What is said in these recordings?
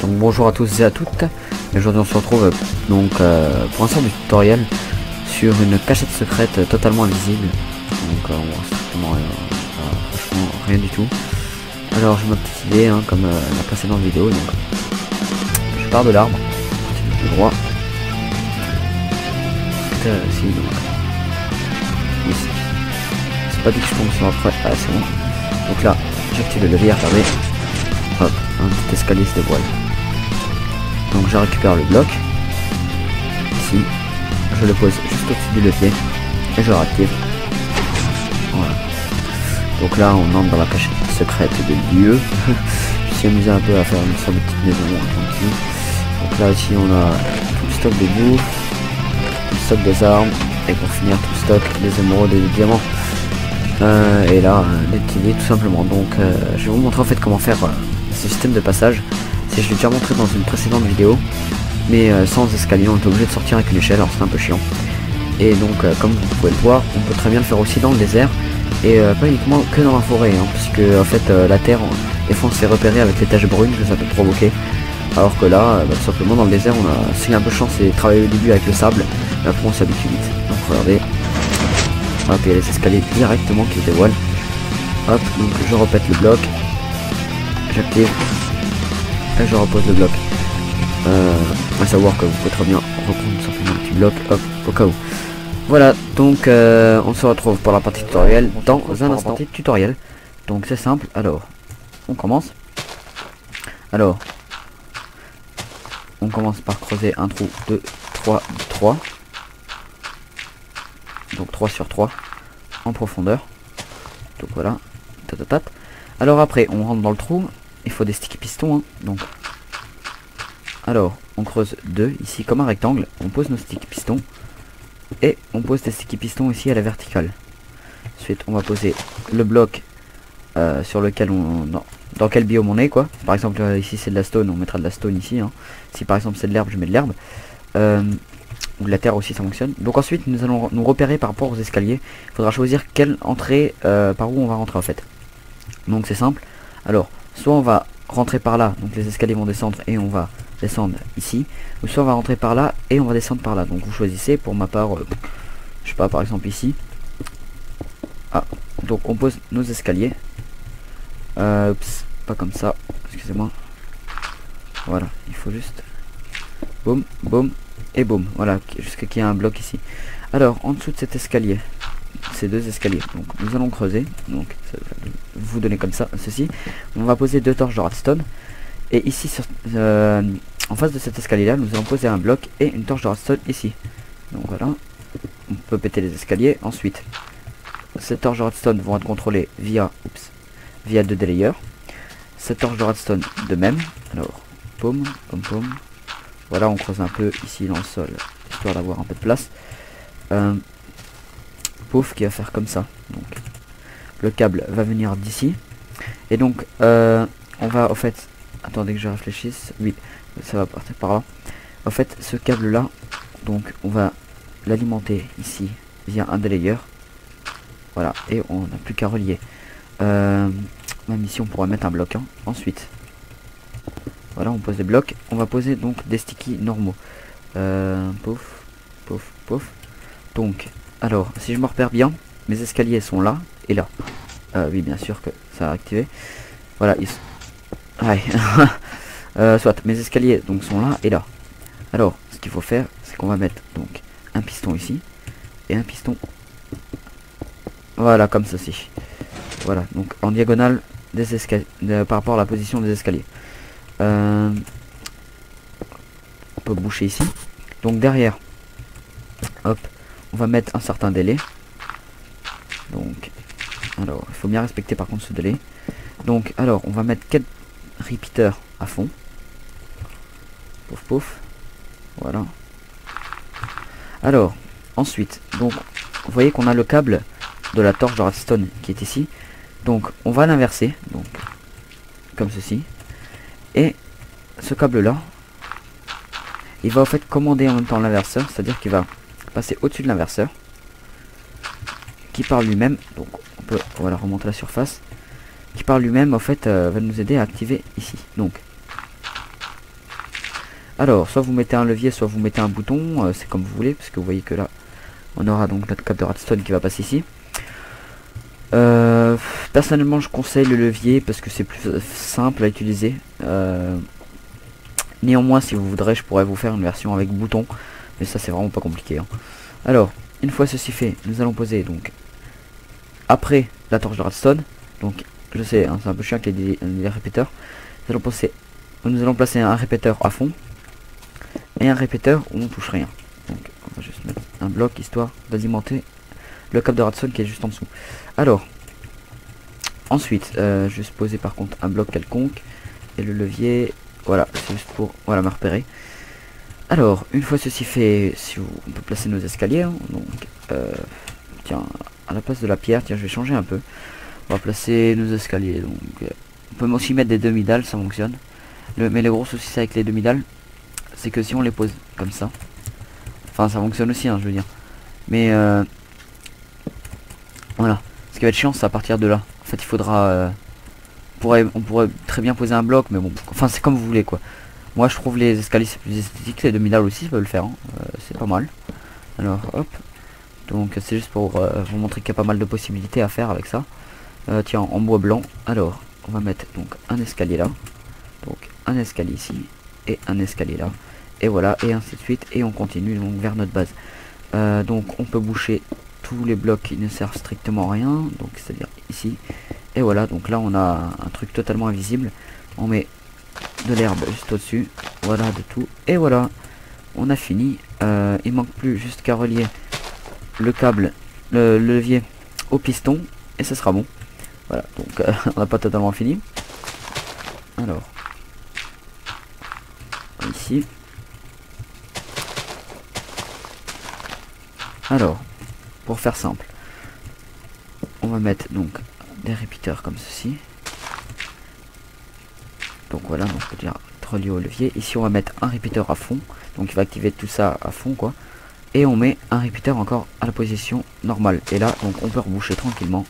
Donc bonjour à tous et à toutes, et aujourd'hui on se retrouve donc pour un sort du tutoriel sur une cachette secrète totalement invisible. Donc on voit strictement franchement rien du tout. Alors j'ai ma petite idée hein, comme la précédente vidéo, donc je pars de l'arbre, tout droit. Si donc ici. C'est pas dit que je tombe sur après, ah c'est bon. Donc là j'active le levier, regardez. Hop, un petit escalier se dévoile. Donc je récupère le bloc. Ici. Je le pose juste au-dessus du levier. Et je le réactive. Voilà. Donc là on entre dans la cachette secrète de Dieu. Je me suis amusé un peu à faire une sorte de petite maison tranquille. Donc là ici on a tout le stock de bouffe, tout le stock des armes. Et pour finir tout le stock des émeraudes et des diamants. Et là des TV tout simplement. Donc je vais vous montrer en fait comment faire ce système de passage. Si je l'ai déjà montré dans une précédente vidéo, mais sans escalier, on est obligé de sortir avec une échelle, alors c'est un peu chiant. Et donc comme vous pouvez le voir, on peut très bien le faire aussi dans le désert, et pas uniquement que dans la forêt, hein, puisque en fait la terre, des fois on s'est repéré avec les taches brunes que ça peut provoquer, alors que là, tout simplement dans le désert, on a, si un peu de chance et travailler au début avec le sable, après on s'habitue vite. Donc regardez, hop, il y a les escaliers directement qui se dévoilent. Hop, donc je répète le bloc, j'active. Et je repose le bloc. À savoir que vous pouvez très bien reprendre simplement un petit bloc, hop, au cas où. Voilà, donc on se retrouve pour la partie tutoriel dans un instant. Tutoriel. Donc c'est simple, alors on commence. Alors on commence par creuser un trou de 3 donc 3 sur 3 en profondeur. Donc voilà, tatatat. Alors après on rentre dans le trou. Il faut des sticky pistons hein. Donc alors on creuse 2 ici comme un rectangle, on pose nos sticky pistons et on pose des sticky pistons ici à la verticale. Ensuite on va poser le bloc sur lequel on dans quel biome on est quoi. Par exemple ici c'est de la stone, on mettra de la stone ici hein. Si par exemple c'est de l'herbe, je mets de l'herbe, ou de la terre aussi ça fonctionne. Donc ensuite nous allons nous repérer par rapport aux escaliers. Il faudra choisir quelle entrée par où on va rentrer en fait. Donc c'est simple. Alors soit on va rentrer par là, donc les escaliers vont descendre et on va descendre ici, ou soit on va rentrer par là et on va descendre par là. Donc vous choisissez. Pour ma part, je sais pas, par exemple ici. Ah, donc on pose nos escaliers. Oups, pas comme ça, excusez-moi. Voilà, il faut juste boum, boum et boum. Voilà, jusqu'à qu'il y ait un bloc ici. Alors en dessous de cet escalier, ces deux escaliers, donc nous allons creuser, donc ça va vous donner comme ça ceci. On va poser 2 torches de redstone et ici sur, en face de cet escalier là nous allons poser un bloc et une torche de redstone ici. Donc voilà, on peut péter les escaliers. Ensuite ces torches de redstone vont être contrôlées via 2 délayeurs. Cette torche de redstone de même. Alors poum poum poum, voilà, on creuse un peu ici dans le sol histoire d'avoir un peu de place. Pouf, qui va faire comme ça. Donc le câble va venir d'ici et donc on va au fait, attendez que je réfléchisse, oui ça va partir par là. En fait ce câble là, donc on va l'alimenter ici via un délayeur. Voilà, et on n'a plus qu'à relier. Même ici on pourrait mettre un bloc hein. Ensuite voilà, on pose des blocs. On va poser donc des stickies normaux. Pouf pouf pouf. Donc alors, si je me repère bien, mes escaliers sont là et là. Oui, bien sûr que ça a activé. Voilà, ils sont... Ouais. Soit, mes escaliers donc sont là et là. Alors, ce qu'il faut faire, c'est qu'on va mettre donc un piston ici et un piston. Voilà, comme ceci. Voilà, donc en diagonale des escaliers, par rapport à la position des escaliers. On peut boucher ici. Donc derrière, hop. On va mettre un certain délai. Donc, alors, il faut bien respecter par contre ce délai. Donc, alors, on va mettre 4 repeaters à fond. Pouf, pouf. Voilà. Alors, ensuite, donc, vous voyez qu'on a le câble de la torche de redstone qui est ici. Donc, on va l'inverser. Donc, comme ceci. Et ce câble-là, il va en fait commander en même temps l'inverseur. C'est-à-dire qu'il va passer au-dessus de l'inverseur qui par lui-même, donc on peut voilà remonter la surface, qui par lui-même en fait va nous aider à activer ici. Donc Alors, soit vous mettez un levier, soit vous mettez un bouton, c'est comme vous voulez, parce que vous voyez que là, on aura donc notre câble de redstone qui va passer ici. Personnellement, je conseille le levier parce que c'est plus simple à utiliser. Néanmoins, si vous voudrez, je pourrais vous faire une version avec bouton, mais ça c'est vraiment pas compliqué, hein. Alors, une fois ceci fait, nous allons poser donc après la torche de redstone. Donc, je sais, hein, c'est un peu chiant avec les répéteurs. Nous allons placer un répéteur à fond et un répéteur où on touche rien. Donc, on va juste mettre un bloc histoire d'alimenter le câble de redstone qui est juste en dessous. Alors, ensuite, juste poser par contre un bloc quelconque et le levier. Voilà, c'est juste pour voilà me repérer. Alors, une fois ceci fait, si on peut placer nos escaliers, hein, donc tiens, à la place de la pierre, tiens, je vais changer un peu. On va placer nos escaliers. Donc, on peut aussi mettre des demi-dalles, ça fonctionne. Mais le gros souci avec les demi-dalles, c'est que si on les pose comme ça, enfin ça fonctionne aussi, hein, je veux dire. Mais voilà, ce qui va être chiant, c'est à partir de là. En fait, il faudra, on pourrait très bien poser un bloc, mais bon, enfin c'est comme vous voulez quoi. Moi, je trouve les escaliers c'est plus esthétique, les demi-dalles aussi, ça peut le faire, hein. C'est pas mal. Alors, hop. Donc c'est juste pour vous montrer qu'il y a pas mal de possibilités à faire avec ça. Tiens, en bois blanc. Alors, on va mettre donc un escalier là. Donc un escalier ici et un escalier là. Et voilà, et ainsi de suite. Et on continue donc vers notre base. Donc on peut boucher tous les blocs qui ne servent strictement à rien. Donc c'est-à-dire ici. Et voilà, donc là on a un truc totalement invisible. On met de l'herbe juste au-dessus. Voilà, de tout. Et voilà, on a fini. Il manque plus juste qu'à relier le câble, le levier au piston. Et ce sera bon. Voilà, donc on n'a pas totalement fini. Alors, ici. Alors, pour faire simple, on va mettre donc des répéteurs comme ceci. Donc voilà, donc on peut dire relié au levier. Ici on va mettre un répéteur à fond, donc il va activer tout ça à fond quoi. Et on met un répéteur encore à la position normale. Et là donc on peut reboucher tranquillement.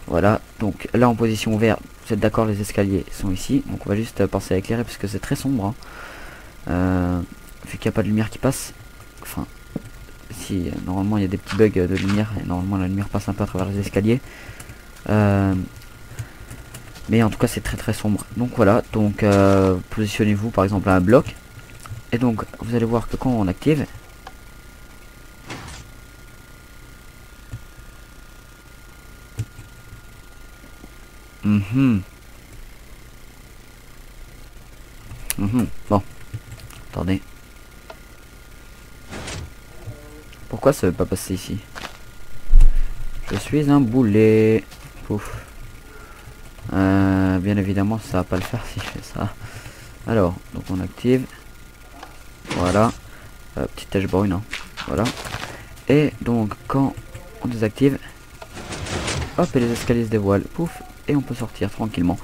Voilà, donc là en position ouverte, vous êtes d'accord, les escaliers sont ici. Donc on va juste penser à éclairer parce que c'est très sombre, hein. Vu qu'il n'y a pas de lumière qui passe. Enfin, si normalement il y a des petits bugs de lumière et normalement la lumière passe un peu à travers les escaliers. Mais en tout cas c'est très très sombre. Donc voilà, donc positionnez-vous par exemple à un bloc. Et donc vous allez voir que quand on active, bon, attendez. Pourquoi ça veut pas passer ici? Je suis un boulet. Pouf. Bien évidemment ça va pas le faire si je fais ça. Alors, donc on active. Voilà. Petite tache brune, hein. Voilà. Et donc quand on désactive, hop, et les escaliers se dévoilent. Pouf. Et on peut sortir tranquillement.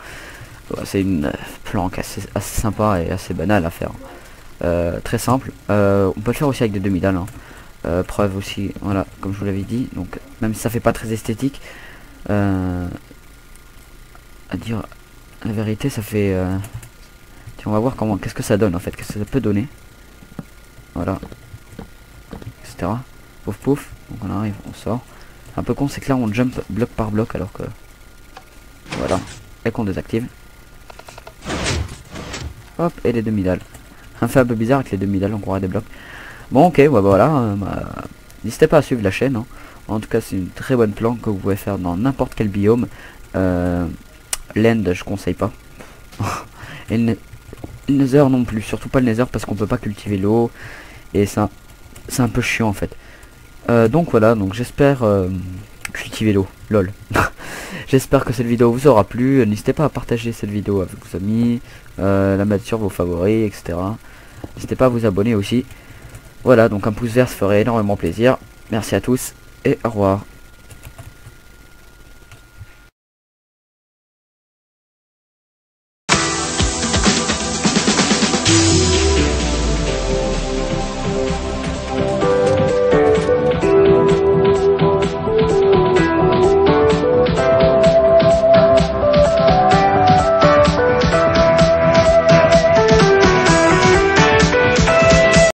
C'est une planque assez sympa et assez banale à faire. Très simple. On peut le faire aussi avec des demi-dalles, hein. Preuve aussi, voilà, comme je vous l'avais dit. Donc même si ça fait pas très esthétique, à dire la vérité, ça fait tiens, on va voir comment, qu'est-ce que ça donne en fait, qu'est-ce que ça peut donner. Voilà, etc. Pouf pouf. Donc on arrive, on sort. Un peu con, c'est que là on jump bloc par bloc alors que voilà, et qu'on désactive. Hop, et les demi-dalles. Un fait un peu bizarre avec les demi-dalles, on croirait des blocs. Bon, ok, ouais, bah, voilà. N'hésitez pas à suivre la chaîne, hein. En tout cas, c'est une très bonne planque que vous pouvez faire dans n'importe quel biome. L'end, je conseille pas. Et le nether non plus. Surtout pas le nether parce qu'on peut pas cultiver l'eau. Et ça, c'est un peu chiant en fait. Donc voilà, donc j'espère cultiver l'eau. Lol. J'espère que cette vidéo vous aura plu. N'hésitez pas à partager cette vidéo avec vos amis, la mettre sur vos favoris, etc. N'hésitez pas à vous abonner aussi. Voilà, donc un pouce vert ça ferait énormément plaisir. Merci à tous et au revoir.